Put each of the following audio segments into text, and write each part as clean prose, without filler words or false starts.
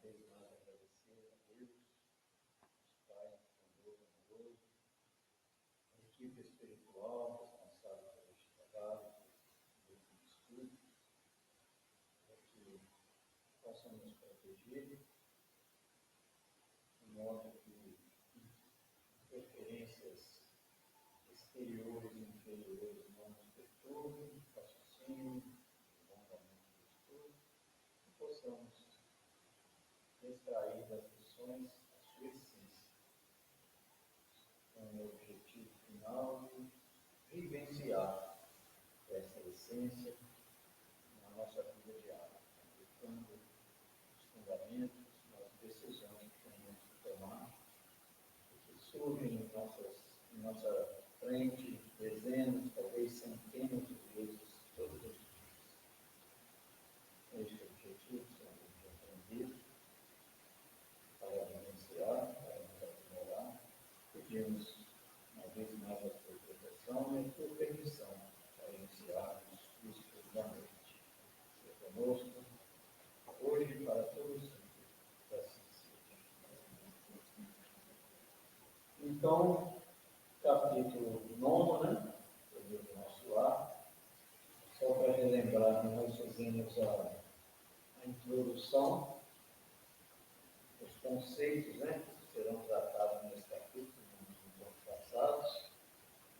vez mais agradecer a Deus, Pai Todo-Poderoso, a equipe espiritual responsável por este trabalho, por este estudo, para que possam nos proteger, de modo que interferências exteriores e inferiores não nos perturbem, o raciocínio, o alongamento do estudo, e possamos extrair das lições a sua essência, com o objetivo final de vivenciar essa essência na nossa vida diária, aplicando os fundamentos, as decisões que temos que tomar, que surgem em nossa frente dezenas, talvez centenas de vezes todos os dias. Este é o objetivo que temos aprendido para vivenciar, para nos aprimorar. Pedimos uma vez mais a sua proteção e a sua permissão para iniciarmos o estudo da noite. Seja conosco, hoje e para todos sempre, que assim seja. Então, capítulo 9, né? Do nosso lar. Só para relembrar, nós fizemos a introdução, os conceitos, né, que serão tratados nesse capítulo, nos anos passados,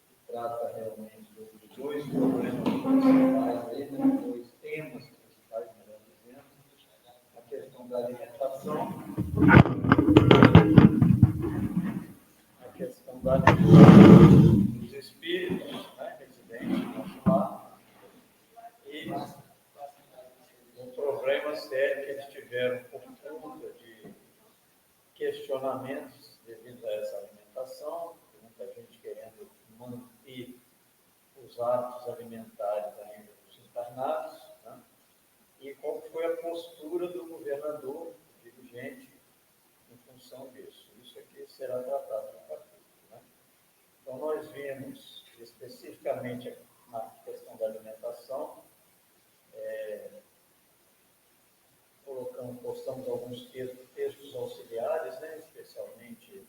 que trata realmente dos dois problemas principais, né, dois temas principais, melhor dizendo, a questão da alimentação, a questão da alimentação dos espíritos, né, residentes no nosso lar, e um problema sério que eles tiveram por conta de questionamentos devido a essa alimentação, muita gente querendo manter os hábitos alimentares ainda dos encarnados, né? E qual foi a postura do governador, do dirigente, em função disso. Isso aqui será tratado no capítulo, né? Então, nós vimos especificamente na questão da alimentação, postamos alguns textos auxiliares, né, especialmente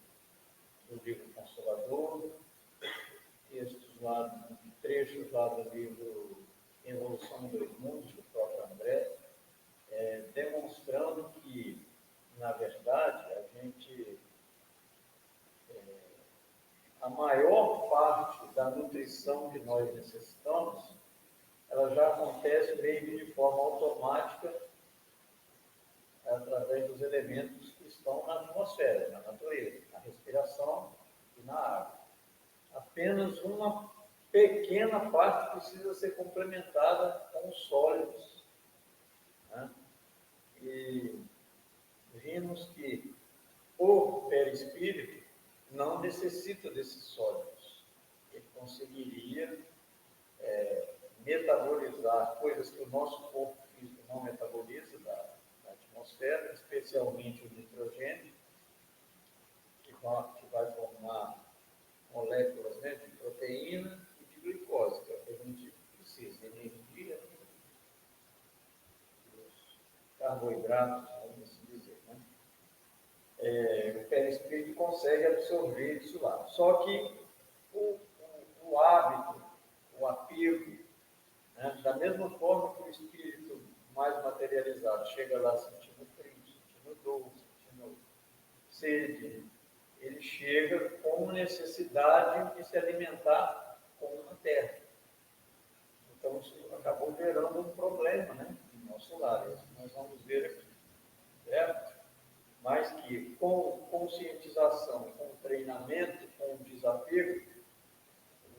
do livro Consolador, trechos lá do livro Evolução em Dois Mundos, do próprio André, demonstrando que, na verdade, a maior parte da nutrição que nós necessitamos, ela já acontece meio que de forma automática, através dos elementos que estão na atmosfera, na natureza, na respiração e na água. Apenas uma pequena parte precisa ser complementada com os sólidos, né? E vimos que o perispírito não necessita desses sólidos. Ele conseguiria metabolizar coisas que o nosso corpo físico não metaboliza da atmosfera, especialmente o nitrogênio, que vai formar moléculas, né, de proteína e de glicose, que é o que a gente precisa, de energia e os carboidratos, vamos assim dizer, né? O perispírito consegue absorver isso lá. Só que o hábito, o apego, né, da mesma forma que o espírito mais materializado chega lá sentindo frio, sentindo dor, sentindo sede, ele chega com necessidade de se alimentar com a terra. Então, isso acabou gerando um problema, né, no nosso lar. Isso nós vamos ver aqui, certo? Mas que com conscientização, com treinamento, com desapego,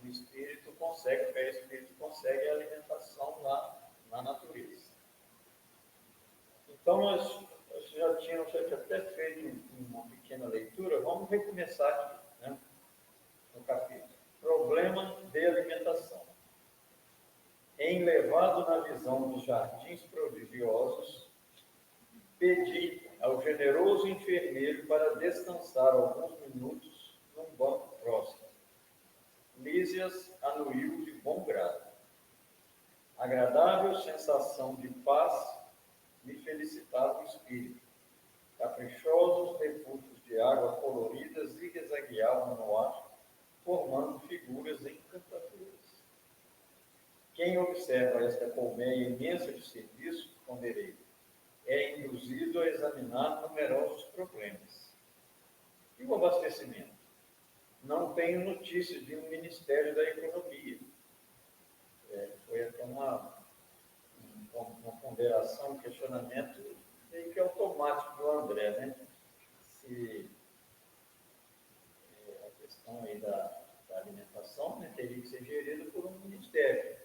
o espírito consegue, o perispírito consegue a alimentação lá na natureza. Então, nós já tínhamos até feito uma pequena leitura, vamos recomeçar aqui, né, no capítulo. Problema de alimentação. Enlevado na visão dos jardins prodigiosos, pedi ao generoso enfermeiro para descansar alguns minutos num banco próximo. Lísias anuiu de bom grado. Agradável sensação de paz me felicitava o espírito. Caprichosos refúgios de água coloridas zigue-zagueavam no ar, formando figuras encantadoras. Quem observa esta colmeia imensa de serviço, ponderei, é induzido a examinar numerosos problemas. E o abastecimento? Não tenho notícias de um Ministério da Economia. Foi até uma ponderação, um questionamento meio que automático do André, né? Se a questão aí da alimentação, né, teria que ser gerida por um ministério.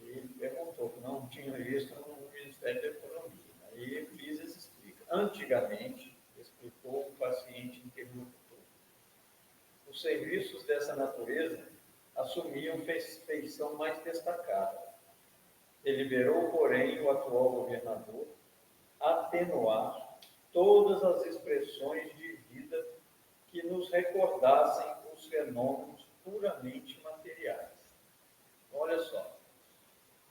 E ele perguntou que não tinha visto no Ministério da Economia. Aí o Mises explica. Antigamente, explicou o paciente interlocutor, os serviços dessa natureza assumiam feição mais destacada. Deliberou, porém, o atual governador atenuar todas as expressões de vida que nos recordassem os fenômenos puramente materiais. Olha só,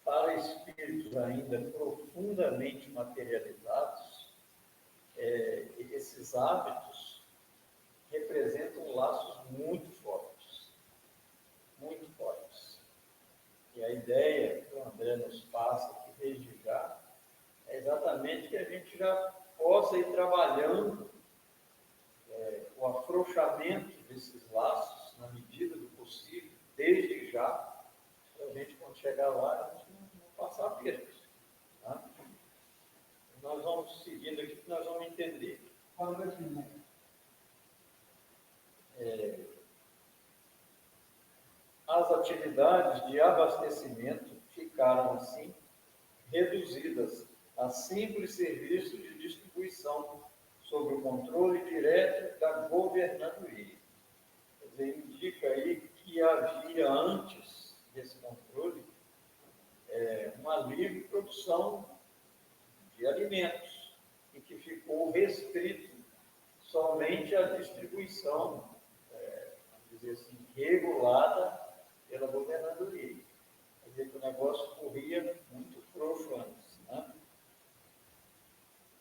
para espíritos ainda profundamente materializados, esses hábitos representam laços muito fortes, muito fortes. E a ideia que o André nos passa aqui desde já é exatamente que a gente já possa ir trabalhando o afrouxamento desses laços na medida do possível, desde já, para a gente, quando chegar lá, a gente não passar apertos. Tá? Nós vamos seguindo aqui, que nós vamos entender. As atividades de abastecimento ficaram, assim, reduzidas a simples serviço de distribuição, sob o controle direto da governadoria. Quer dizer, indica aí que havia, antes desse controle, uma livre produção de alimentos, e que ficou restrito somente à distribuição, vamos dizer assim, regulada pela governadoria. Quer dizer que o negócio corria muito frouxo antes. Né?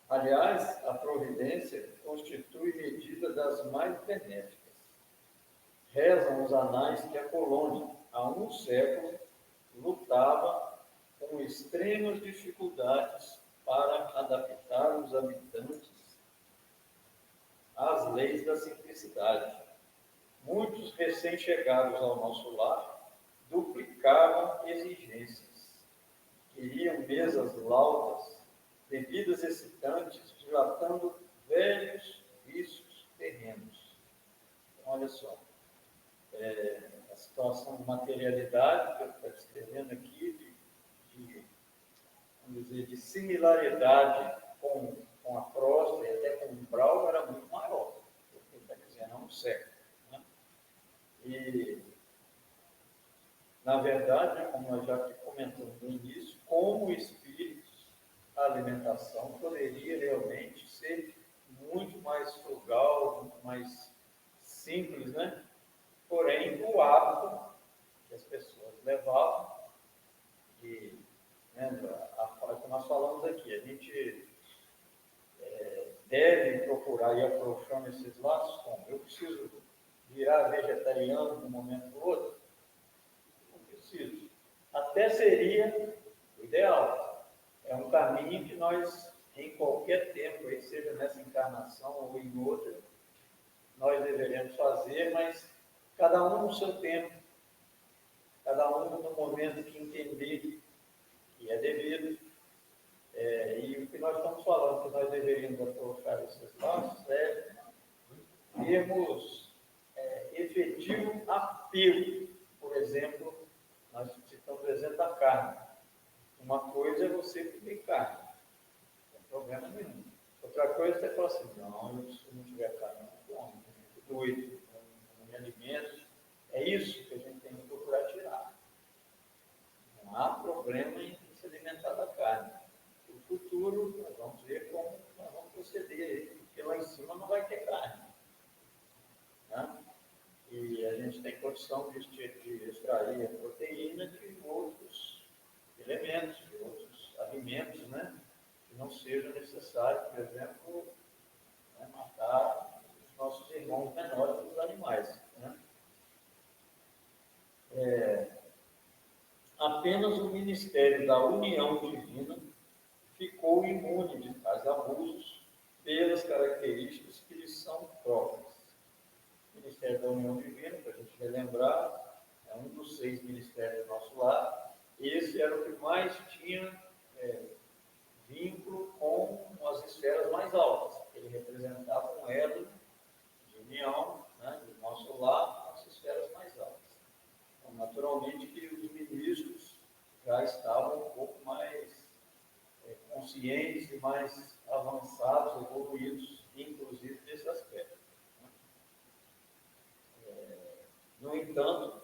Aliás, a providência constitui medida das mais benéficas. Rezam os anais que a colônia, há um século, lutava com extremas dificuldades para adaptar os habitantes às leis da simplicidade. Muitos recém-chegados ao nosso lar duplicavam exigências. Queriam mesas lautas, bebidas excitantes, dilatando velhos vícios terrenos. Então, olha só, a situação de materialidade que eu estou descrevendo aqui, vamos dizer, de similaridade com a próstata e até com o umbral, era muito maior, porque está dizendo há um século. Né? E, na verdade, como nós já comentamos no início, como espíritos, a alimentação poderia realmente ser muito mais frugal, muito mais simples, né? Porém, o hábito que as pessoas levavam, e que nós falamos aqui, a gente deve procurar ir afrouxando esses laços, como eu preciso virar vegetariano de um momento ou outro? Não preciso. Até seria o ideal. É um caminho que nós, em qualquer tempo, aí, seja nessa encarnação ou em outra, nós deveremos fazer, mas cada um no seu tempo, cada um no momento que entender que é devido. E o que nós estamos falando, que nós deveríamos afrouxar esses laços, é termos efetivo apelo. Por exemplo, nós citamos o exemplo da carne. Uma coisa é você comer carne, não tem problema nenhum. Outra coisa é você falar assim, não, se não tiver carne, não como, eu doido, não me alimento. É isso que a gente tem que procurar tirar. Não há problema em se alimentar da carne. No futuro, nós vamos ver como nós vamos proceder, porque lá em cima não vai ter carne. Né? E a gente tem condição de extrair a proteína de outros elementos, de outros alimentos, né? Que não seja necessário, por exemplo, apenas o ministério da união divina ficou imune de tais abusos pelas características que lhes são próprias. O ministério da união divina, para a gente relembrar, é um dos 6 ministérios do nosso lar. Esse era o que mais tinha vínculo com as esferas mais altas. Ele representava um elo de união, né, do nosso lar com as esferas mais altas. Então, naturalmente que os ministros já estavam um pouco mais conscientes e mais avançados, evoluídos, inclusive nesse aspecto. No entanto,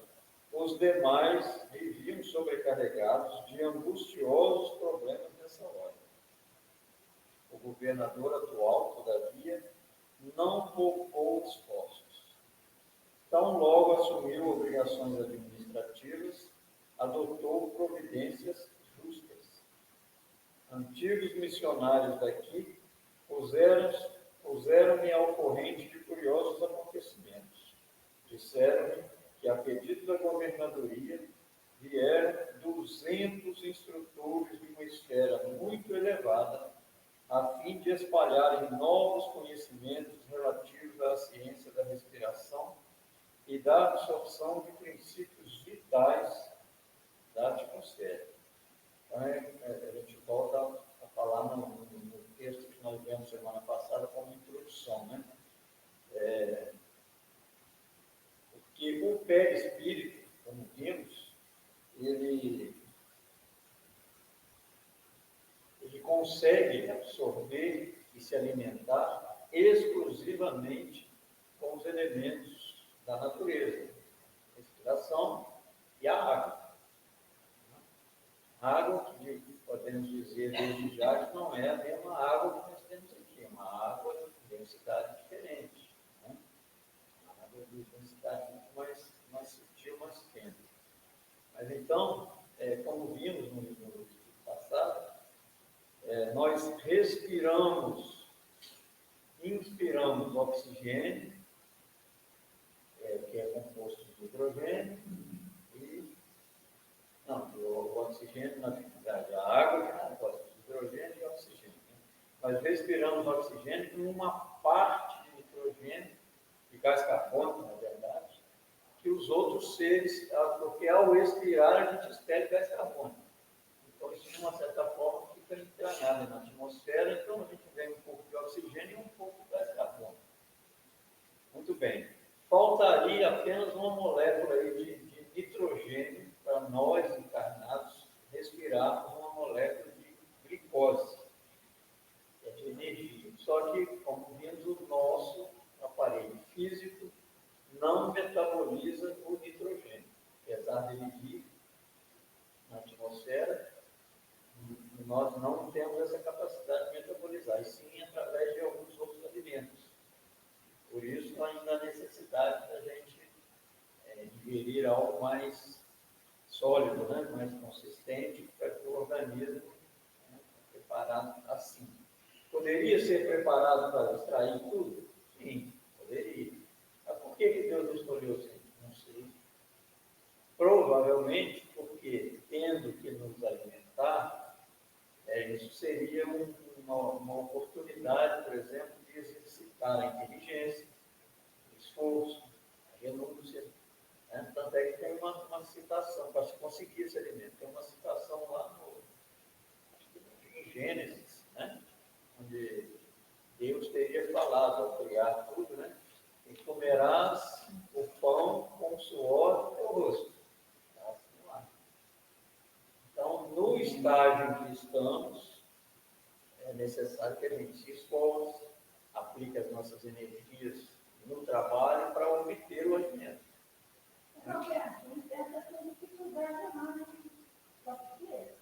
os demais viviam sobrecarregados de angustiosos problemas nessa hora. O governador atual, todavia, não poupou esforços. Tão logo assumiu obrigações administrativas, adotou providências justas. Antigos missionários daqui puseram-me ao corrente de curiosos acontecimentos. Disseram-me que, a pedido da governadoria, vieram 200 instrutores de uma esfera muito elevada, a fim de espalharem novos conhecimentos relativos à ciência da respiração e da absorção de princípios vitais da atmosfera. Então, a gente volta a falar no texto que nós vimos semana passada como introdução, né? Porque o perispírito, como vimos, ele consegue absorver e se alimentar exclusivamente com os elementos da natureza, a respiração e a água. A água, que podemos dizer desde já que não é a mesma água que nós temos aqui, é uma água de densidade diferente, né? Uma água de densidade muito mais sutil, mais fina. Mas então, como vimos no vídeo passado, nós inspiramos oxigênio, que é composto de hidrogênio, o oxigênio, na verdade, a água que é composta de hidrogênio e oxigênio. Né? Nós respiramos oxigênio com uma parte de nitrogênio, de gás carbônico, na verdade, que os outros seres, porque ao expirar a gente expele gás carbônico. Então, isso, de uma certa forma, fica entranhado na atmosfera, então a gente vê um pouco de oxigênio e um pouco de gás carbônico. Muito bem. Faltaria apenas uma molécula aí de nitrogênio para nós, encarnados, respirarmos uma molécula de glicose, que é de energia. Só que, como vimos, o nosso aparelho físico não metaboliza o nitrogênio. Apesar dele ir na atmosfera, nós não temos essa capacidade de metabolizar, e sim através de alguns outros alimentos. Por isso, ainda há necessidade da gente digerir algo mais sólido, né? Mais consistente, para que o organismo preparado assim. Poderia ser preparado para extrair tudo? Sim, poderia. Mas por que Deus escolheu assim? Não sei. Provavelmente porque, tendo que nos alimentar, isso seria uma oportunidade, por exemplo, de exercitar a inteligência, o esforço, a renúncia. Né? Tanto é que tem uma citação, para se conseguir esse alimento, tem uma citação lá em Gênesis, né? Onde Deus teria falado ao criar tudo, né? E comerás o pão com o suor do teu rosto. Tá assim lá. Então, no estágio em que estamos, é necessário que a gente se esforce, aplique as nossas energias no trabalho para obter o alimento. Roberto, não tem essa dificuldade não, né? Só porque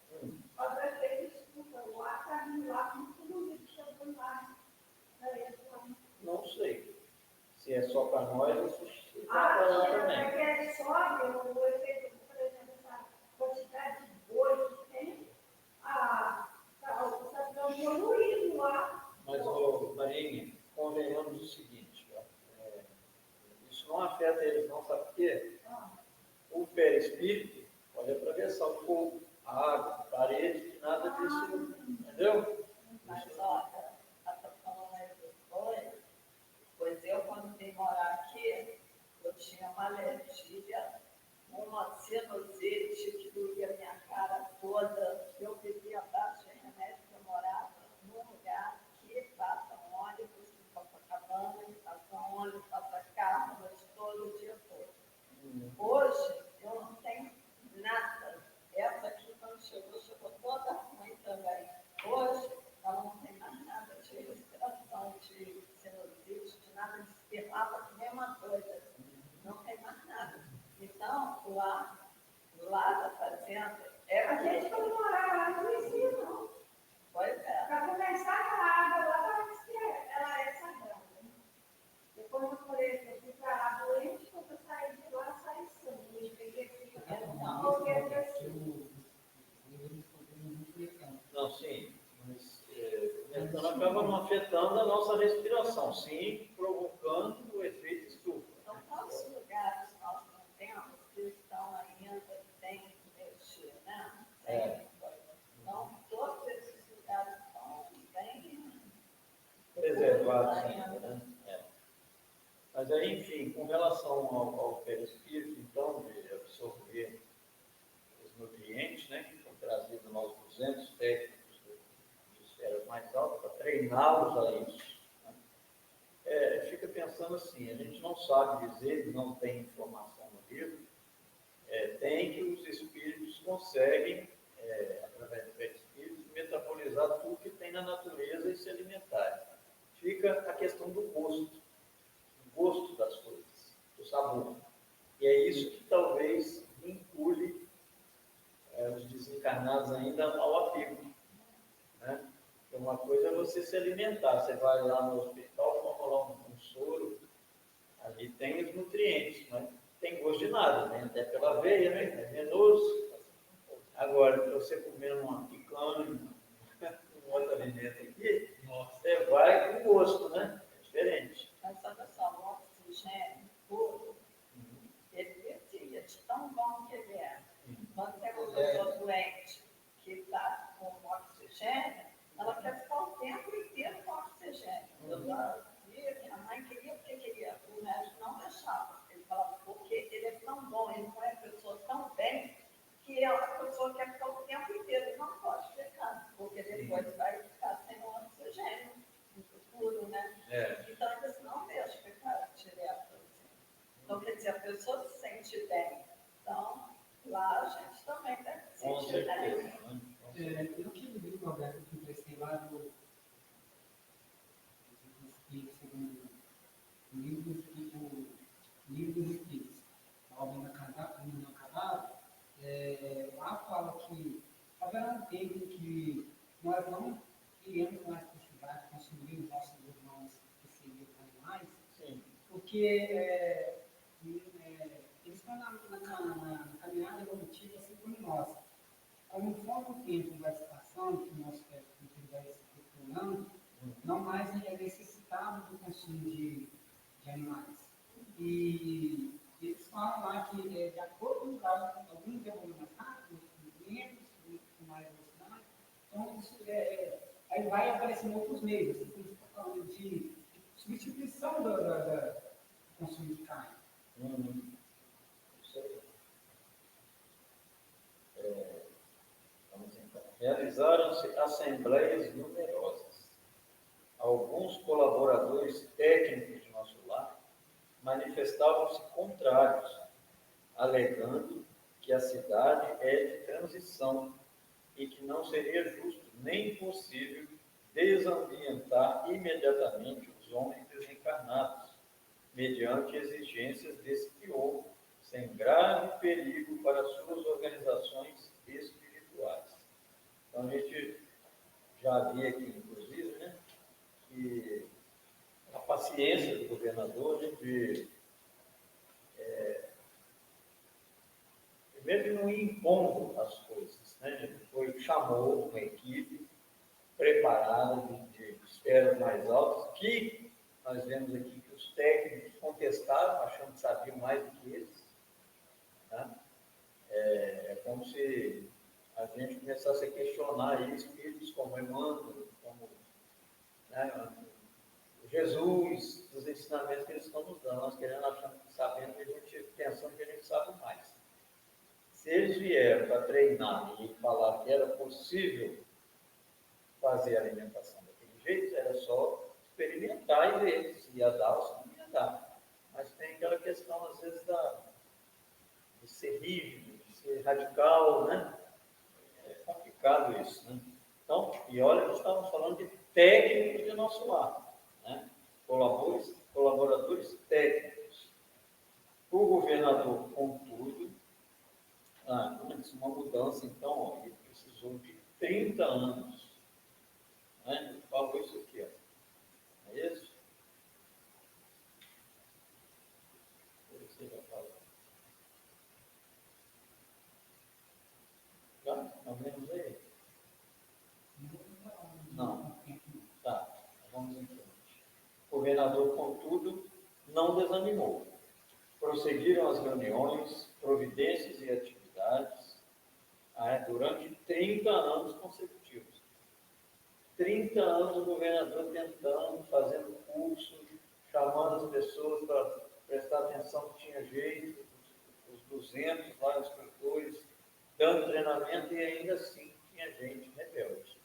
outras vezes o ar está vindo lá, como tudo isso chegando lá. Não sei. Se é só para nós, ou se é para lá também. Porque sobe o efeito, por exemplo, essa quantidade de boi que tem, está poluindo lá. Mas, Marinha, convenhamos o seguinte, isso não afeta eles não, sabe por quê? O perispírito pode atravessar o corpo, gente, quando morava lá, não conhecia, não. Pois é. Para começar, a água lá parece que ela é sagrada. Depois eu falei que eu fui para lá doente, quando eu saí de lá, saí sangue. Eu peguei aqui, porque eu desci. Não, sim, mas ela acaba não afetando a nossa respiração, sim, provocando o efeito estufa. Então, quantos lugares nós não temos que estão ainda sem energia, né? É. Então, todos esses lugares estão bem Preservados ainda, né? É. Mas aí, enfim, com relação ao perispírito, então, de absorver os nutrientes, né, que foram trazidos aos 200 técnicos de esferas mais altas, para treiná-los a isso. Né? Fica pensando assim, a gente não sabe dizer, não tem informação no livro, tem que os espíritos conseguem, através do perispírito, metabolizar tudo que tem na natureza e se alimentar. Fica a questão do gosto das coisas, do sabor. E é isso que talvez vincule os desencarnados ainda ao apego. Né? Porque uma coisa é você se alimentar, você vai lá no hospital, toma lá um soro, ali tem os nutrientes, mas tem gosto de nada, né? Até pela veia, né? É venoso. Agora, para você comer uma picana, um outro alimento aqui, você vai com gosto, né? É diferente. Mas olha só, o oxigênio puro, ele vicia de tão bom que ele é. Quando tem uma pessoa doente que está com oxigênio, ela quer ficar o tempo inteiro com oxigênio. Eu já via que a mãe queria porque queria, o médico não deixava. Ele falava, porque ele é tão bom, ele põe a pessoa tão bem, que a pessoa quer ficar o tempo inteiro e não pode ficar, porque depois vai ficar sem o oxigênio no futuro, né? Então, eles não deixam ficar direto assim. Então, quer dizer, a pessoa se sente bem. Então, lá a gente também deve se Com sentir certeza. bem. Eu que li, Roberto, que emprestei lá do segundo livro dos Espíritos, a obra não acabada, lá fala que haverá um tempo em que nós não iremos mais precisar de consumir os nossos irmãos que seriam animais, porque eles estão na caminhada evolutiva assim como nós. Conforme o tempo vai se passando, que o nosso tempo vai se retornando, não mais é necessitado do consumo de animais. E eles falam lá que, de acordo com o grau, alguns evoluem mais rápido, outros menos, com mais velocidade. Então, aí vai aparecendo outros meios. Assim, como você está falando de substituição do consumo de carne. Isso aí. Vamos então. Realizaram-se assembleias numerosas. Alguns colaboradores técnicos de nosso lar manifestavam-se contrários, alegando que a cidade é de transição e que não seria justo nem possível desambientar imediatamente os homens desencarnados, mediante exigências desse teor, sem grave perigo para suas organizações espirituais. Então, a gente já havia aqui, inclusive, né, que a paciência do governador, né, de primeiro não ir impondo as coisas, né? Ele chamou uma equipe preparada de esferas mais altas, que nós vemos aqui que os técnicos contestaram, achando que sabiam mais do que eles. Né? É como se a gente começasse a questionar aí espíritos como Emmanuel, como, né, Jesus, os ensinamentos que eles estão nos dando, nós querendo achando que sabendo, e a gente pensando que a gente sabe mais. Se eles vieram para treinar e falar que era possível fazer a alimentação daquele jeito, era só experimentar e ver se ia dar ou se não ia dar. Mas tem aquela questão, às vezes, de ser rígido, de ser radical, né? É complicado isso, né? Então, e olha que estamos falando de técnicos de nosso lar, né? Colaboradores técnicos. O governador, contudo, Antes, uma mudança, então, ó, ele precisou de 30 anos. Né? Ele falou isso aqui, ó. Não é isso? Você já falou. Já? Não menos aí? Não. Tá, vamos em frente. O governador, contudo, não desanimou. Prosseguiram as reuniões, providências e atividades durante 30 anos consecutivos. 30 anos o governador tentando, fazendo curso, chamando as pessoas para prestar atenção que tinha jeito, os 200 lá, instrutores, dando treinamento, e ainda assim tinha gente rebelde.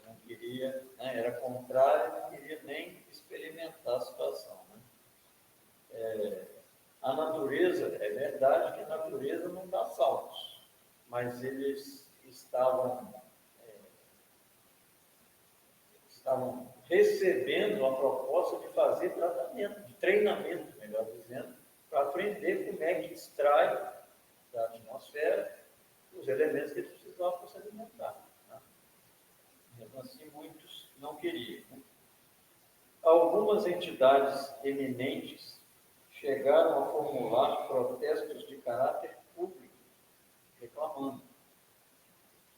Não queria, né, era contrário, não queria nem experimentar a situação. Né? A natureza, é verdade que a natureza não dá saltos, mas eles estavam recebendo a proposta de fazer tratamento, de treinamento, melhor dizendo, para aprender como é que extrai da atmosfera os elementos que eles precisavam para se alimentar. Né? Mesmo assim, muitos não queriam. Né? Algumas entidades eminentes chegaram a formular protestos de caráter público, reclamando.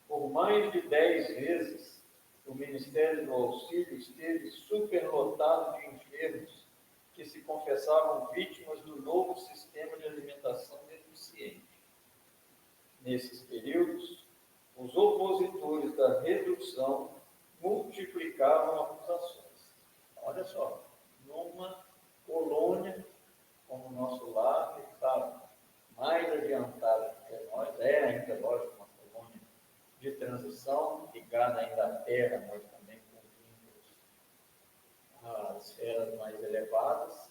Por mais de 10 vezes, o Ministério do Auxílio esteve superlotado de enfermos que se confessavam vítimas do novo sistema de alimentação deficiente. Nesses períodos, os opositores da redução multiplicavam acusações. Olha só, numa colônia como o nosso lar, que está mais adiantado do que nós, é ainda, lógico, uma colônia de transição, ligada à Inglaterra, mas também com vínculos às esferas mais elevadas,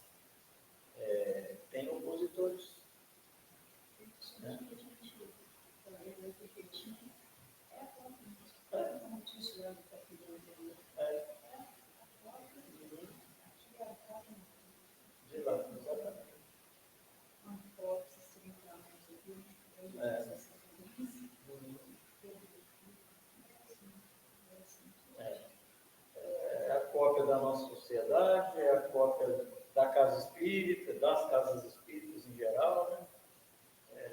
tem opositores. Né? De lá, exatamente. É a cópia da nossa sociedade, é a cópia da casa espírita, das casas espíritas em geral, né?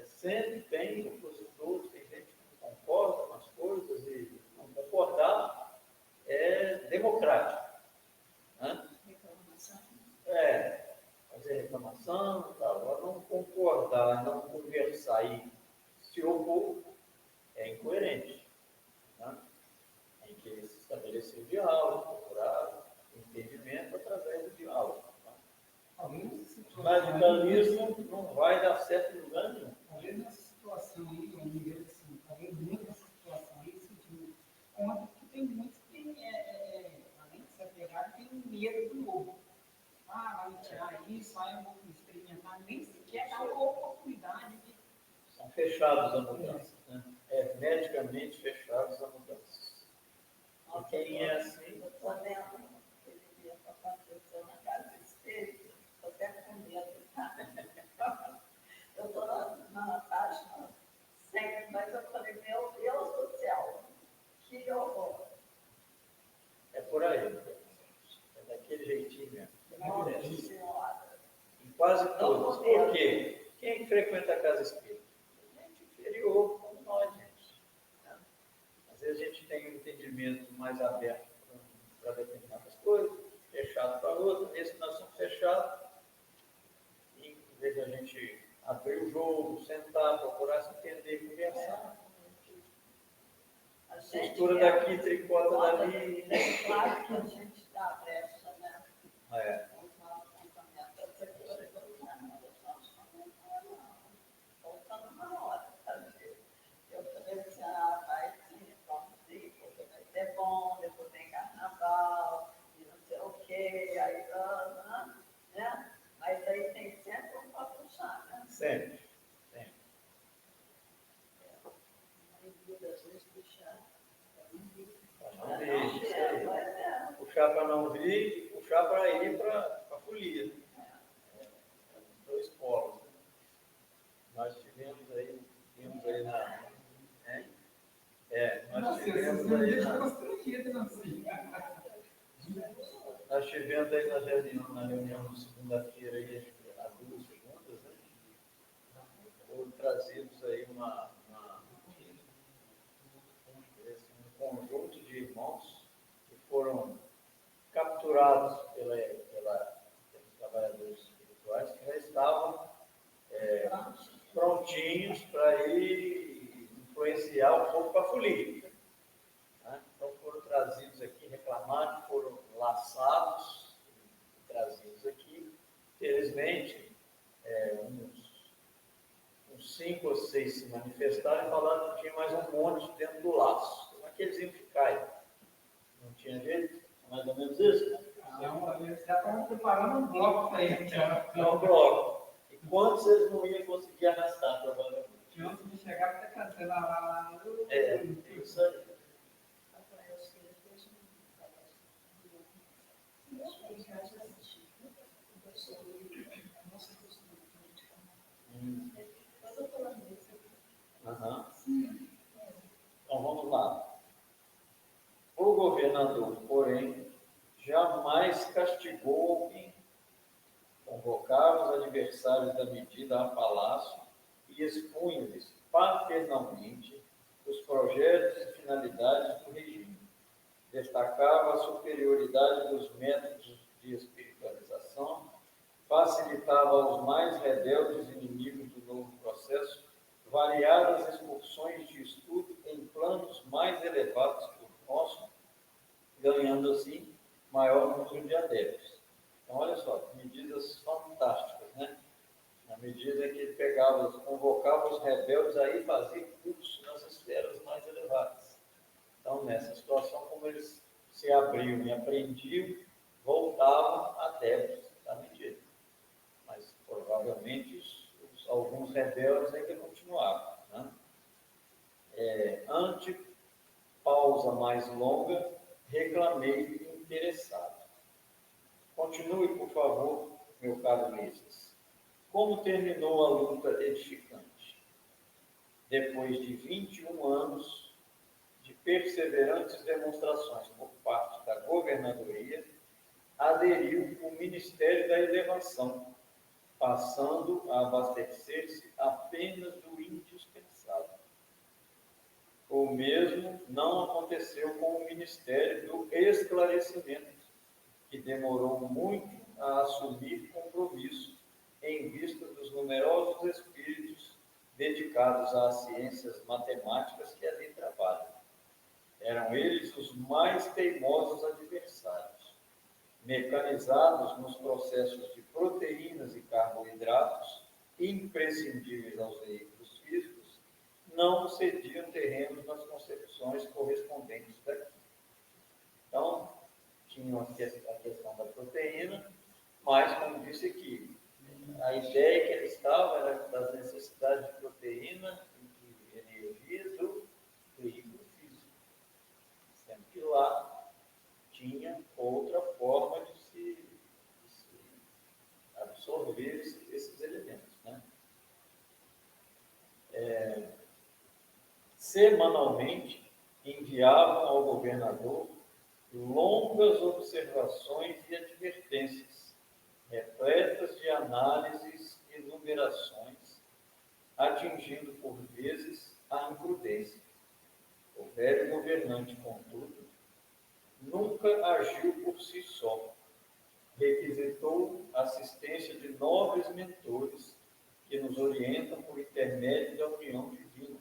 Sempre tem opositores, tem gente que não concorda com as coisas, e não concordar é democrático. Né? Fazer reclamação, tal. Agora, não concordar, não conversar e se opor é incoerente. Né? Tem que se estabelecer o diálogo, procurar o entendimento através do diálogo. Né? O radicalismo não vai dar certo em lugar nenhum. Talvez nessa situação aí, eu me vejo assim, talvez muito nessa situação aí, sentindo conta que tem muitos que, além de se apegar, tem medo do novo. Vai me tirar isso, eu vou experimentar, nem sequer dá uma oportunidade de. São fechados a mudança, né? Hermeticamente fechados a mudança. E quem é assim? Eu estou vendo aquele dia que aconteceu na casa espírita, estou até com medo, tá? Eu estou na página 100, mas eu falei, meu Deus do céu, que horror. É por aí. É daquele jeitinho mesmo. Nossa Senhora. Em quase todos. Por quê? Quem frequenta a casa espírita? Gente inferior como nós, gente. Né? Às vezes a gente tem um entendimento mais aberto para determinadas coisas, fechado para outras. Esse nós somos fechados. E, em vez de a gente abrir o jogo, sentar, procurar se entender, conversar. Costura daqui, tricota dali. É claro que a gente dá a brecha, né? Os nossos pensamentos. Essa coisa que eu não, voltando na hora, sabe? Eu falei assim, vai sim, vamos ir, porque vai ser bom, depois tem carnaval, e não sei o quê, aí, né? Mas aí tem sempre um para puxar, né? Sempre. Às vezes puxar. Puxar para não vir e puxar para ir para a folia. Dois polos. Né? Nós tivemos aí, tivemos me aí deixa constrangido, assim. nós tivemos aí na reunião de segunda-feira, aí, as duas segundas, né? Foram trazidos aí um conjunto de irmãos que foram capturados pelos trabalhadores espirituais que já estavam prontinhos para ir influenciar o povo para a folia. Né? Então foram trazidos aqui, reclamaram, foram laçados, trazidos aqui. Felizmente, uns 5 ou 6 se manifestaram e falaram que tinha mais um monte dentro do laço. Como é que eles iam ficar aí? Não tinha jeito? Mais ou menos isso? Não, eles já estavam preparando um bloco para ele. É um bloco. E quantos eles não iam conseguir arrastar, provavelmente? Antes de chegar, está cantando lá. É, isso aí. Uhum. Então vamos lá. O governador, porém, jamais castigou alguém. Convocava os adversários da medida a palácio e expunha-lhes paternalmente os projetos e finalidades do regime. Destacava a superioridade dos métodos de espiritualização, facilitava aos mais rebeldes inimigos do novo processo variadas excursões de estudo em planos mais elevados que o nosso, ganhando assim maior número de adeptos. Então, olha só, medidas fantásticas, né? Na medida em que ele pegava, convocava os rebeldes a ir fazer curso nas esferas mais elevadas. Então, nessa situação, como eles se abriam e aprendiam, voltavam adeptos da medida. Mas, provavelmente, alguns rebeldes ainda continuavam. Né? Ante pausa mais longa, reclamei interessado. Continue, por favor, meu caro Ulisses. Como terminou a luta edificante? Depois de 21 anos de perseverantes demonstrações por parte da governadoria, aderiu o Ministério da Elevação, passando a abastecer-se apenas do indispensável. O mesmo não aconteceu com o Ministério do Esclarecimento, que demorou muito a assumir compromisso em vista dos numerosos espíritos dedicados às ciências matemáticas que ali trabalham. Eram eles os mais teimosos adversários, mecanizados nos processos de proteínas e carboidratos, imprescindíveis aos veículos físicos, não cediam terrenos nas concepções correspondentes daqui. Então, tinham a questão da proteína, mas, como disse aqui, a ideia que ele estava era das necessidades de proteína e de energia do veículo físico, sendo que lá tinha outra forma de se absorver esses elementos. Né? Semanalmente, enviavam ao governador longas observações e advertências, repletas de análises e numerações, atingindo por vezes a imprudência. O velho governante, contudo, nunca agiu por si só. Requisitou a assistência de nobres mentores que nos orientam por intermédio da união divina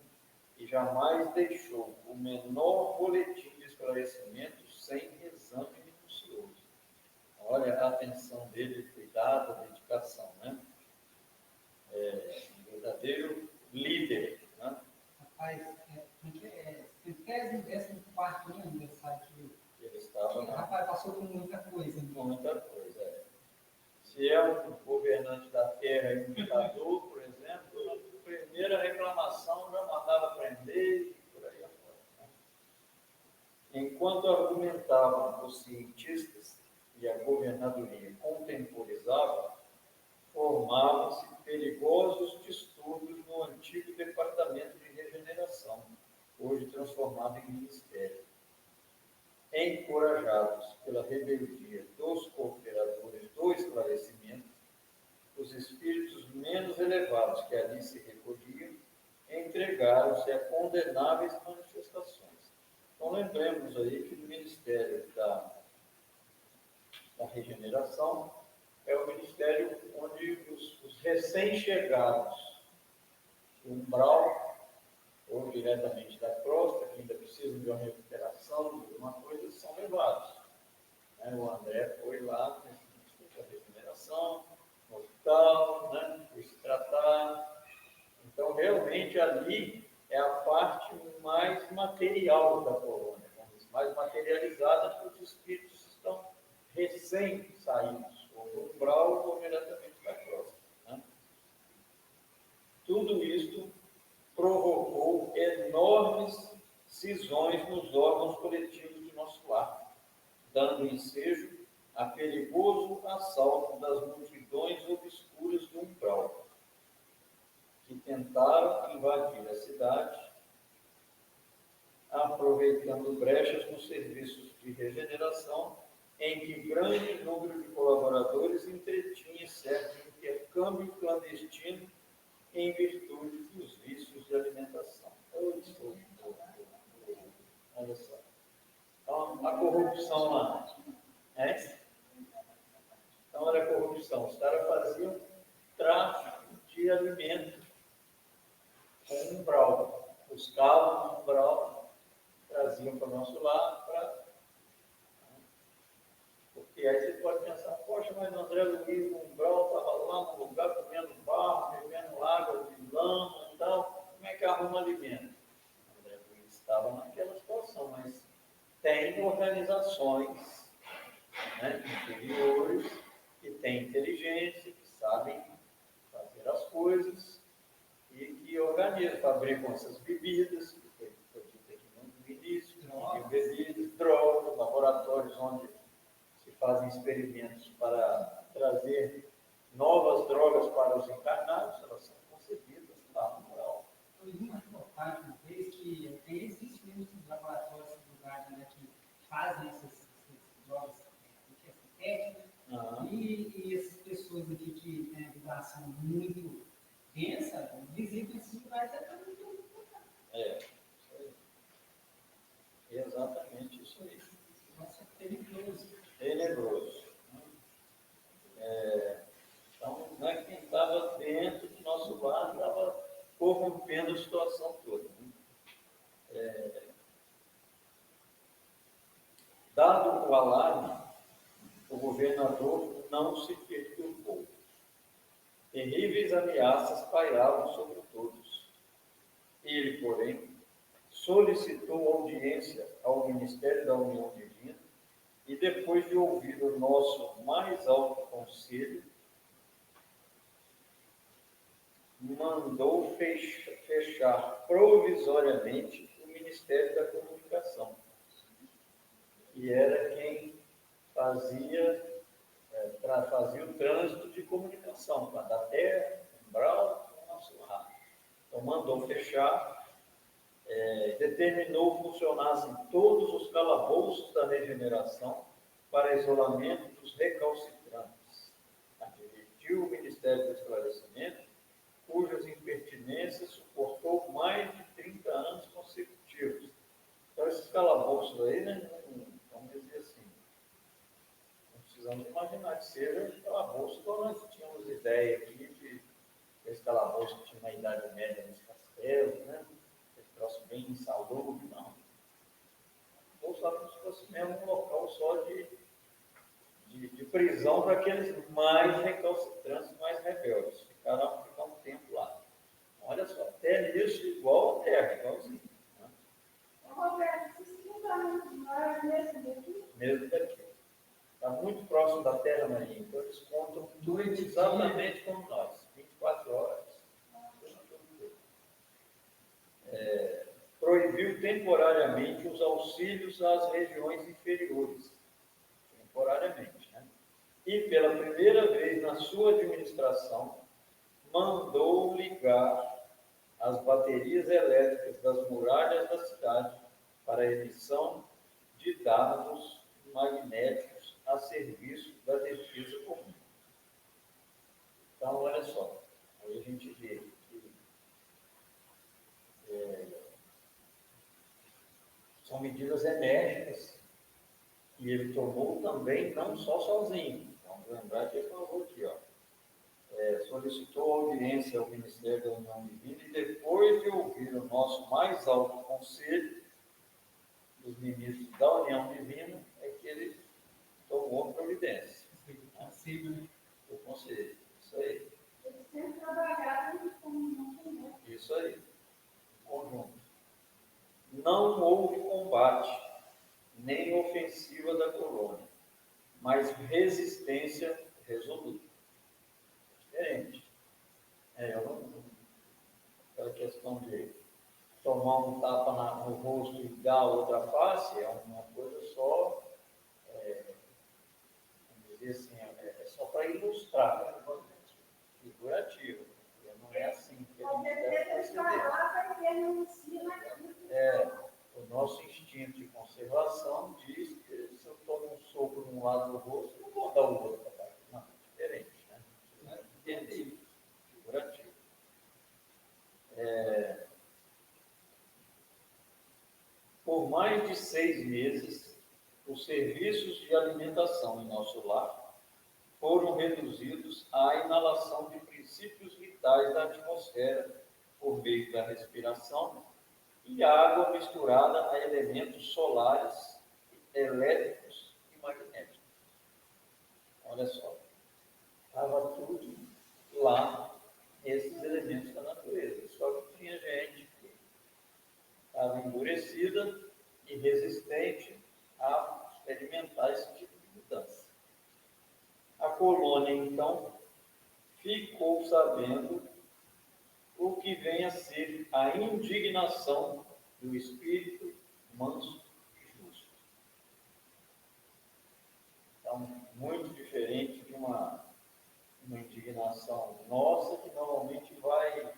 e jamais deixou o menor boletim de esclarecimento sem exame minucioso. Olha a atenção dele, cuidado, a dedicação, né? Um verdadeiro líder, né? Rapaz, essa parte do aniversário que Ele estava, rapaz, passou por muita coisa. muita coisa. Se é um governante da terra e um ditador, por exemplo, a primeira reclamação já mandava prender e por aí afora. Né? Enquanto argumentavam os cientistas e a governadoria contemporizavam, formavam-se perigosos distúrbios no antigo Departamento de Regeneração, o hoje transformado em ministério. Encorajados pela rebeldia dos cooperadores do esclarecimento, os espíritos menos elevados que ali se recolhiam entregaram-se a condenáveis manifestações. Então, lembremos aí que o Ministério da Regeneração é o ministério onde os recém-chegados, o umbral, ou diretamente da crosta, que ainda precisam de uma recuperação, de alguma coisa, são levados. O André foi lá nesse ministério da regeneração, no hospital, foi se tratar. Então, realmente, ali é a parte mais material da colônia, mais materializada, porque os espíritos estão recém-saídos, ou do umbral ou diretamente da crosta. Tudo isto provocou enormes cisões nos órgãos coletivos de nosso lar, dando ensejo a perigoso assalto das multidões obscuras do umbral, que tentaram invadir a cidade, aproveitando brechas nos serviços de regeneração, em que grande número de colaboradores entretinha certo intercâmbio clandestino em virtude dos vícios de alimentação. Olha só. Então, a corrupção lá. Então, olha a corrupção. Os caras faziam tráfico de alimento com umbral. Buscavam umbral, traziam para o nosso lar, porque aí você pode pensar, poxa, mas o André Luiz, o umbral, estava lá no lugar comendo barro, bebendo água de lama e tal, como é que arruma alimento? O André Luiz estava naquela situação, mas tem organizações inferiores que têm inteligência, que sabem fazer as coisas e que organizam, fabricam essas bebidas, que foi dito aqui no início, bebidas, drogas, laboratórios onde se fazem experimentos para trazer novas drogas para os encarnados, elas são concebidas lá no mural. Eu li uma reportagem uma vez que existe mesmo esses laboratórios que fazem essas drogas sintéticas, e essas pessoas aqui que têm a vibração muito densa, visitam esses lugares até muito importante. Isso aí. Exatamente isso aí. Nossa, é perigoso. Tenebroso. Então, quem estava dentro do nosso lar estava corrompendo a situação toda. Dado o alarme, o governador não se perturbou. Terríveis ameaças pairavam sobre todos. Ele, porém, solicitou audiência ao Ministério da União Divina e, depois de ouvir o nosso mais alto conselho, mandou fechar provisoriamente o Ministério da Comunicação, que era quem fazia o trânsito de comunicação, da Terra, umbral, com o nosso lar. Então, mandou fechar, determinou que funcionassem todos os calabouços da regeneração para isolamento dos recalcitrantes. Advertiu o Ministério do Esclarecimento, cujas impertinências suportou mais de 30 anos consecutivos. Então, esses calabouços aí, vamos dizer assim, não precisamos imaginar que seja calabouço, então nós tínhamos ideia aqui de esse calabouço que tinha uma idade média nos castelos, esse troço bem insalubre, não. Ou só como se fosse mesmo um local só de prisão para aqueles mais recalcitrantes, mais rebeldes. Ficaram um tempo lá. Olha só, até nisso igual a Terra, igualzinho. Roberto, vocês se mudaram mesmo daqui? Mesmo daqui. Está muito próximo da Terra, Maria, então eles contam exatamente como nós, 24 horas. Proibiu temporariamente os auxílios às regiões inferiores. Temporariamente, E, pela primeira vez na sua administração, mandou ligar as baterias elétricas das muralhas da cidade para a emissão de dados magnéticos a serviço da defesa comum. Então, olha só, aí a gente vê que são medidas enérgicas que ele tomou também, não só sozinho. Vamos lembrar que ele falou aqui, ó, solicitou audiência ao Ministério da União Divina e depois de ouvir o nosso mais alto conselho, dos ministros da União Divina, é que ele tomou a providência. O conselho, isso aí. Eles sempre trabalharam como Isso aí, conjunto. Não houve combate, nem ofensiva da colônia, mas resistência resoluta. Diferente. Aquela questão de tomar um tapa no rosto e dar a outra face é uma coisa só, vamos dizer assim, é só para ilustrar, figurativo. Não é assim que a gente deve proceder. O nosso instinto de conservação diz que se eu tomo um soco de um lado do rosto, eu não vou dar o outro para baixo. Não, é diferente, né? Entender, figurativo. Por mais de 6 meses, os serviços de alimentação em nosso lar foram reduzidos à inalação de princípios vitais da atmosfera por meio da respiração e água misturada a elementos solares, elétricos e magnéticos. Olha só, estava tudo lá, esses elementos da natureza, só que tinha gente que estava endurecida e resistente a experimentar esse tipo de mudança. A colônia, então, ficou sabendo o que vem a ser a indignação do espírito manso e justo. Então, muito diferente de uma indignação nossa, que normalmente vai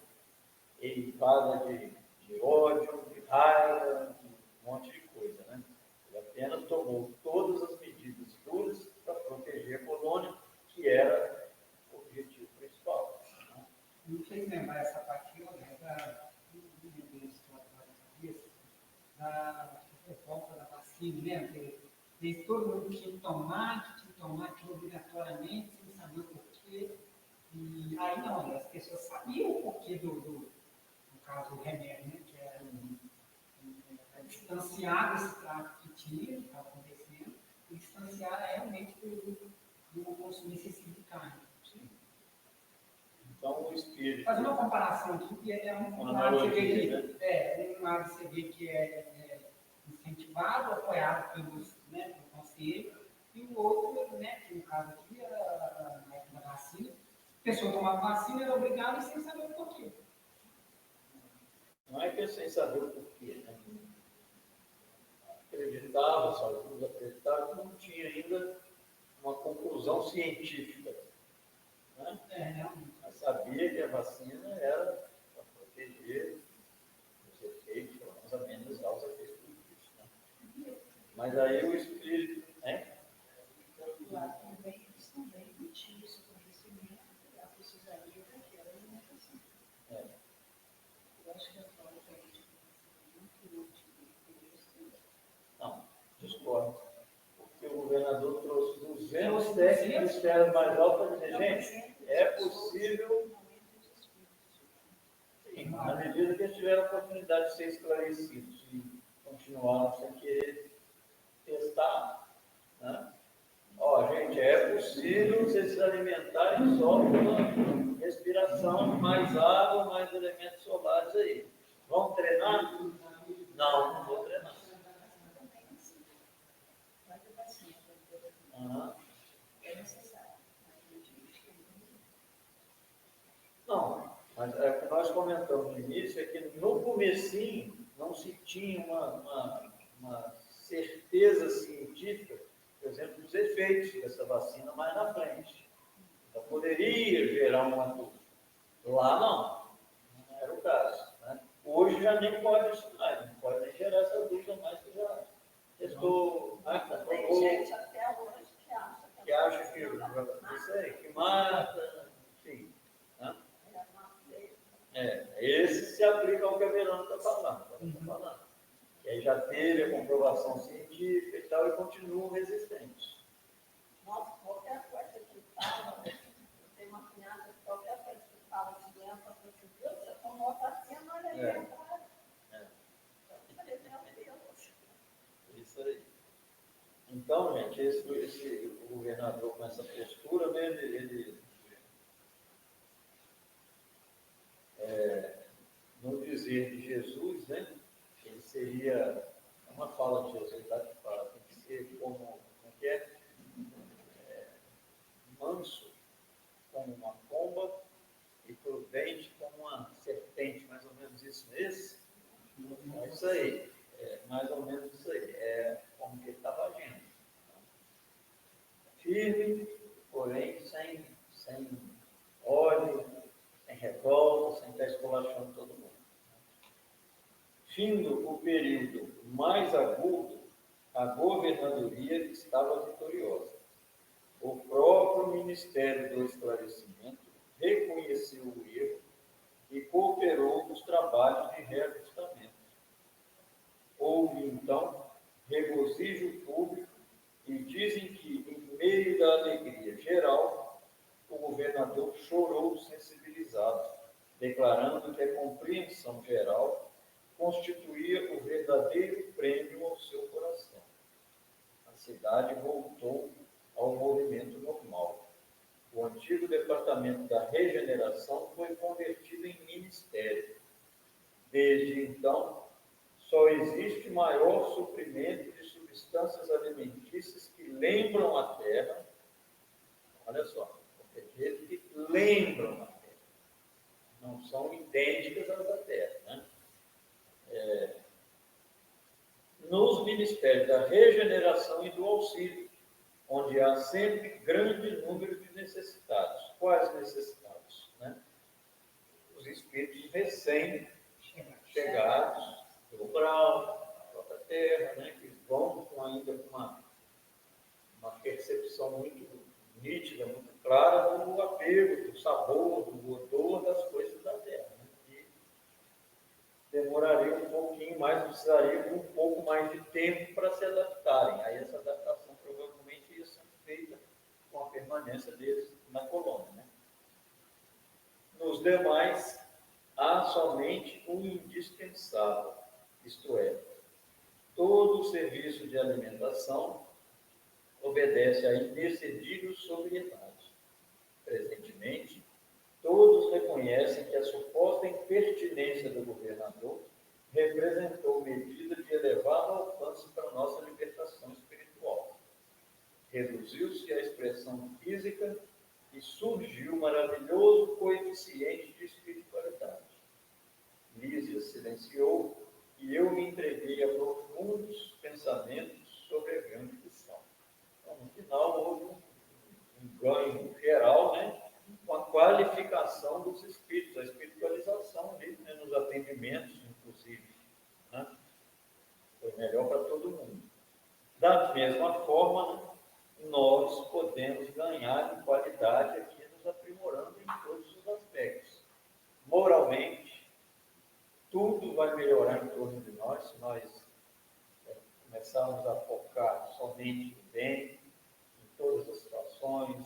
equipada de ódio, de raiva, de um monte de coisa, né? Ele apenas tomou todas as medidas duras para proteger a colônia, que era o objetivo principal. Né? Me fez lembrar essa parte, né, da revolta da vacina, né? Que todo mundo tinha que tomar obrigatoriamente, sem saber o porquê. E aí não, as pessoas sabiam o porquê no caso do remédio, né? Que era distanciar esse tráfico que tinha, que estava acontecendo, e distanciar realmente do consumir excessivo de carne. Então, o espírito. Fazer uma comparação aqui, que um lado você vê que é incentivado, apoiado pelos, né, pelo conselho, e o outro, né, que no caso aqui era a vacina, a pessoa tomava vacina, era obrigada sem saber o porquê. Não é que é sem saber o porquê, né? Acreditava, só alguns acreditavam que não tinha ainda uma conclusão científica. Né? Mas sabia que a vacina era para proteger os efeitos, pelo menos amenizar os efeitos do vírus. Né? Mas aí o espírito. Lá também, eles também não tinham esse conhecimento, ela precisaria daquela alimentação. Eu acho que a falta de muito útil por isso. Não, discordo. Porque o governador trouxe 200 técnicos que eram mais altos para dizer, gente, é possível. Sim, na medida que eles tiveram a oportunidade de ser esclarecidos e continuaram sem querer testar. Né? Ó, gente, é possível vocês se alimentarem só pela respiração, mais água, mais elementos solares aí. Vão treinar? Não, não vou treinar. É necessário. Não, mas o que nós comentamos no início é que no comecinho não se tinha uma certeza científica, por exemplo, dos efeitos dessa vacina mais na frente. Então poderia gerar uma dúvida. Lá não era o caso. Hoje já nem pode isso mais, não pode nem gerar essa dúvida mais que já testou, Marta, Tem provou, gente até hoje que acha que isso aí, que mata, enfim. Né? Esse se aplica ao que a Verônica está falando, que aí já teve a comprovação científica e tal, e continuam resistentes. Nossa, qualquer coisa que fala, tem uma cunhada, qualquer coisa que fala de doença possível, você tomou vacina, olha aí, Isso aí. Então, gente, esse governador com essa postura, né, no dizer de Jesus, né, ele seria, uma fala de Jesus, tá, que fala, tem que ser como que é? Manso como uma pomba e prudente como uma serpente, mais ou menos isso mesmo? É isso aí, mais ou menos isso aí, como que ele estava agindo. Firme, porém sem ódio, sem revolta, sem estar esculachando todo mundo. Findo o período mais agudo, a governadoria estava vitoriosa. O próprio Ministério do Esclarecimento reconheceu o erro e cooperou nos trabalhos de reajustamento. Houve, então, regozijo público e dizem que, em meio da alegria geral, o governador chorou sensibilizado, declarando que a compreensão geral constituía o verdadeiro prêmio ao seu coração. A cidade voltou ao movimento normal. O antigo departamento da regeneração foi convertido em ministério. Desde então, só existe maior suprimento de substâncias alimentícias que lembram a terra. Olha só, aqueles que lembram a terra, não são idênticas às da terra, né? Nos ministérios da regeneração e do auxílio, onde há sempre grande número de necessitados. Quais necessitados? Né? Os espíritos recém-chegados do grau, da própria terra, né? Que vão ainda com uma percepção muito nítida, muito clara do apego, do sabor, do odor das coisas da terra. Né? Que demoraria um pouquinho mais, precisaria de um pouco mais de tempo para se adaptarem. Aí essa adaptação provavelmente ia ser feita com a permanência deles na colônia. Né? Nos demais, há somente o indispensável, isto é, todo o serviço de alimentação obedece à inexcedível sobriedade. Presentemente, todos reconhecem que a suposta impertinência do governador representou medida de elevado alcance para nossa libertação espiritual. Reduziu-se a expressão física e surgiu um maravilhoso coeficiente de espiritualidade. Lísia silenciou e eu me entreguei a profundos pensamentos sobre a grande lição. Então, no final, houve um ganho geral, né, com a qualificação dos espíritos, a espiritualização ali, né, nos atendimentos, inclusive. Né? Foi melhor para todo mundo. Da mesma forma, nós podemos ganhar em qualidade aqui, nos aprimorando em todos os aspectos. Moralmente, tudo vai melhorar em torno de nós, se nós começarmos a focar somente no bem, em todas as situações,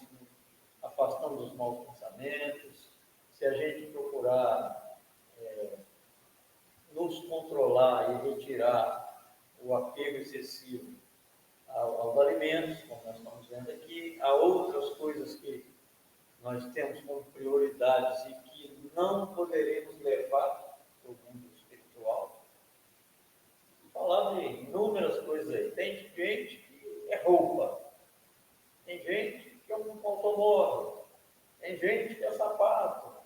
afastando os maus pensamentos, se a gente procurar nos controlar e retirar o apego excessivo aos alimentos, como nós estamos vendo aqui, a outras coisas que nós temos como prioridades e que não poderemos levar para o mundo espiritual. Falar de inúmeras coisas aí. Tem gente que é roupa, tem gente que é um automóvel, tem gente que é sapato,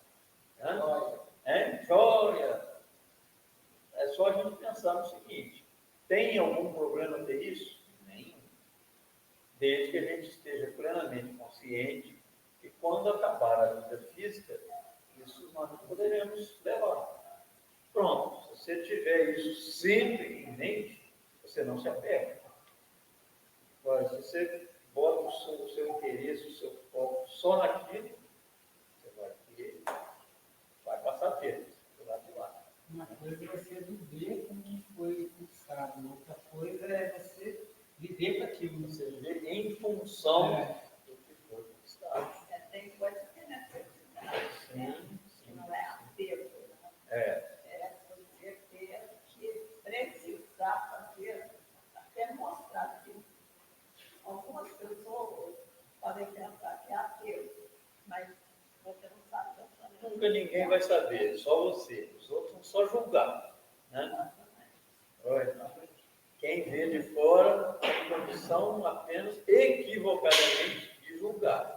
né? Joia. É só a gente pensar no seguinte: tem algum problema ter isso? Nenhum. Desde que a gente esteja plenamente consciente que quando acabar a vida física, isso nós não poderemos levar. Pronto, se você tiver isso sempre em mente, você não se apega. Agora, se você bota o seu interesse, o seu foco só naquilo, você vai passar tempo do lado de lá. Uma coisa é você viver com o que foi conquistado, outra coisa é você viver com aquilo. Você viver em função do que foi conquistado. Tem coisa que é necessidade, né? Que não é apego. Né? É você ter que precisar fazer, até mostrar que algumas pessoas podem pensar que é apego, mas você não sabe pensar. Nunca ninguém vai saber, só você. Os outros vão só julgar. Né? Quem vê de fora tem condição apenas equivocadamente de julgar.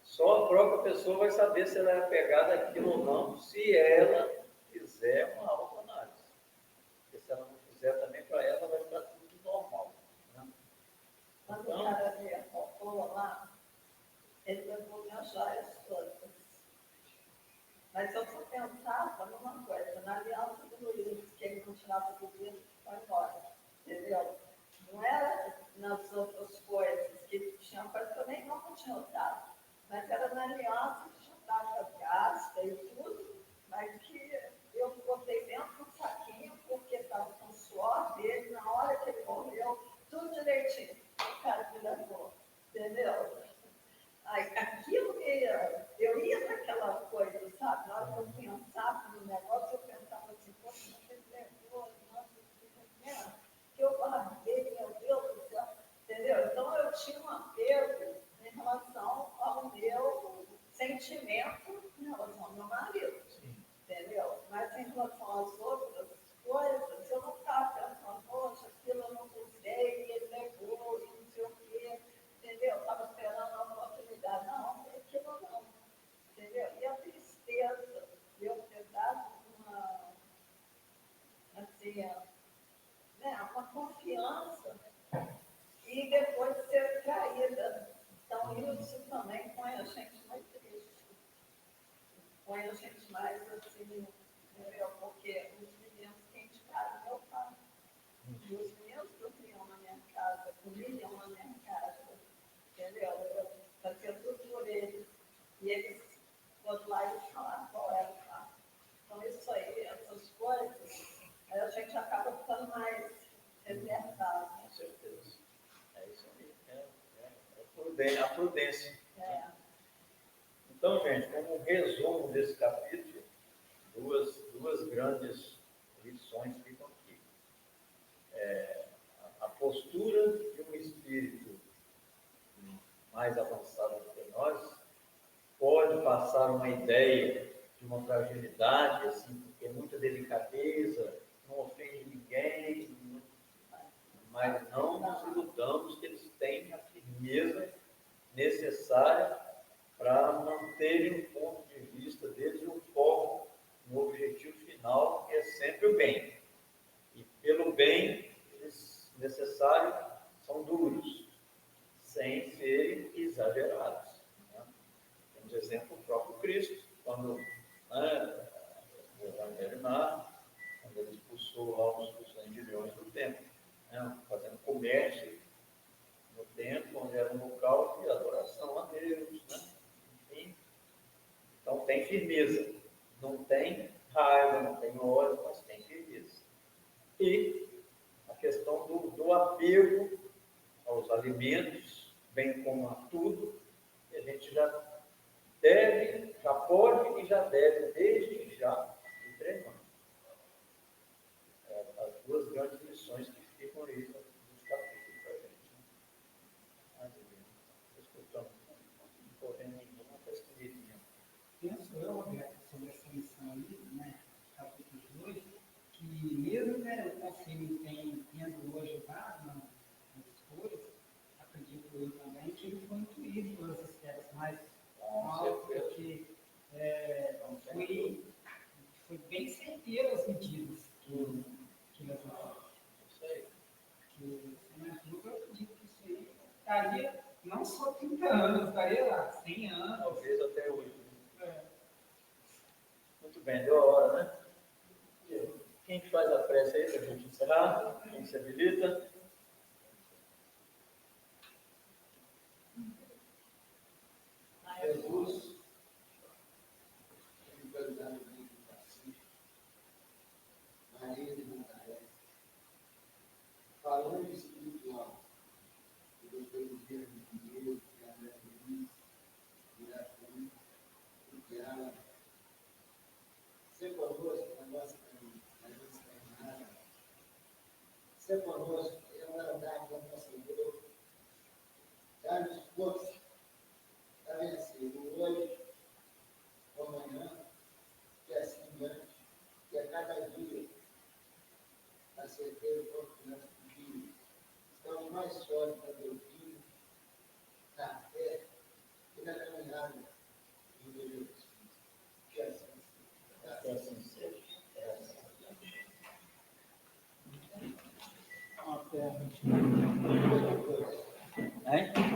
Só a própria pessoa vai saber se ela é apegada àquilo ou não, se ela fizer uma autoanálise. Porque se ela não fizer também, para ela vai ficar tudo normal. Né? Quando o cara vê a fofola lá, ele vai me achar as coisas. Mas eu só pensava numa coisa, na aliança do Luiz, que ele continuava pedindo, foi embora. Entendeu? Não era nas outras coisas, que tinha coisa que eu nem não tinha notado, mas era na aliança que já estava gasta e tudo, mas que eu botei dentro do saquinho, porque estava com suor dele, na hora que ele morreu, tudo direitinho, o cara me levou, entendeu? Aí, aquilo que eu ia naquela coisa, sabe? Na hora que eu pensava no negócio, eu pensava assim, poxa, mas ele levou, nossa, que eu guardei, meu Deus do céu, entendeu? Então eu tinha um apego em relação ao meu sentimento em relação ao meu marido, entendeu? Mas em relação às outras coisas, eu não estava pensando, poxa, aquilo eu não gostei, ele levou, e não sei o quê, entendeu? Estava esperando uma oportunidade, não, aquilo não, entendeu? E a tristeza de eu ter dado uma, assim, uma confiança e depois ser traída. Então, isso também põe a gente muito triste. Põe a gente mais assim, entendeu? Porque os meninos que indicaram meu pai, e os meninos dormiam na minha casa, comiam na minha casa, entendeu? Eu fazia tudo por eles. E eles foram lá e falaram qual era o pai. Então, isso aí, essas coisas, aí a gente acaba ficando mais reservado. Com certeza. É isso aí. A prudência. Então, gente, como resumo desse capítulo, duas grandes lições ficam aqui. A postura de um espírito mais avançado do que nós pode passar uma ideia de uma fragilidade, assim, porque muita delicadeza, não ofende ninguém, mas não nos iludamos que eles têm a firmeza necessária para manterem o ponto de vista deles e o foco no objetivo final, que é sempre o bem. E pelo bem, eles necessários são duros, sem serem exagerados. Né? Temos exemplo do próprio Cristo, quando o Evangelho narra, quando ele expulsou lá os centuriões do templo, né? Fazendo comércio no templo, onde era um local de adoração a Deus. Né? Enfim, então tem firmeza, não tem raiva, não tem ódio, mas tem firmeza. E a questão do apego aos alimentos, bem como a tudo, que a gente já pode e já deve, desde já, ir treinando. As duas grandes lições que ficam aí nos capítulos para a gente. Estou escutando, não estou vendo nenhuma pesquisinha. Penso eu, Roberto, sobre essa lição aí, né, capítulo 2, que mesmo, né, o conselho tendo hoje dado nas coisas, acredito eu também que ele foi incluído pelas esferas mais altas, porque foi bem certeiro as medidas que ele adotou. Isso aí. Que, eu acredito que isso aí estaria não só 30 anos, estaria lá, 100 anos. Talvez até hoje. Muito bem, deu a hora, né? Quem que faz a prece aí para a gente encerrar? Quem se habilita? Jesus, em verdade, pacífico, Maria de Nazaré, falando espiritual, que depois do dia de Deus, que a mulher feliz, Iracema, que ela, ser conosco na nossa caminhada, ser conosco em andar com a nossa dor, dar-nos força para vencer o hoje, o amanhã, que é assim diante, que a cada dia a certeza confiança que estamos mais fortes na doutrina, na fé e na caminhada de Jesus. Que assim seja. Que assim seja. Até. Hein?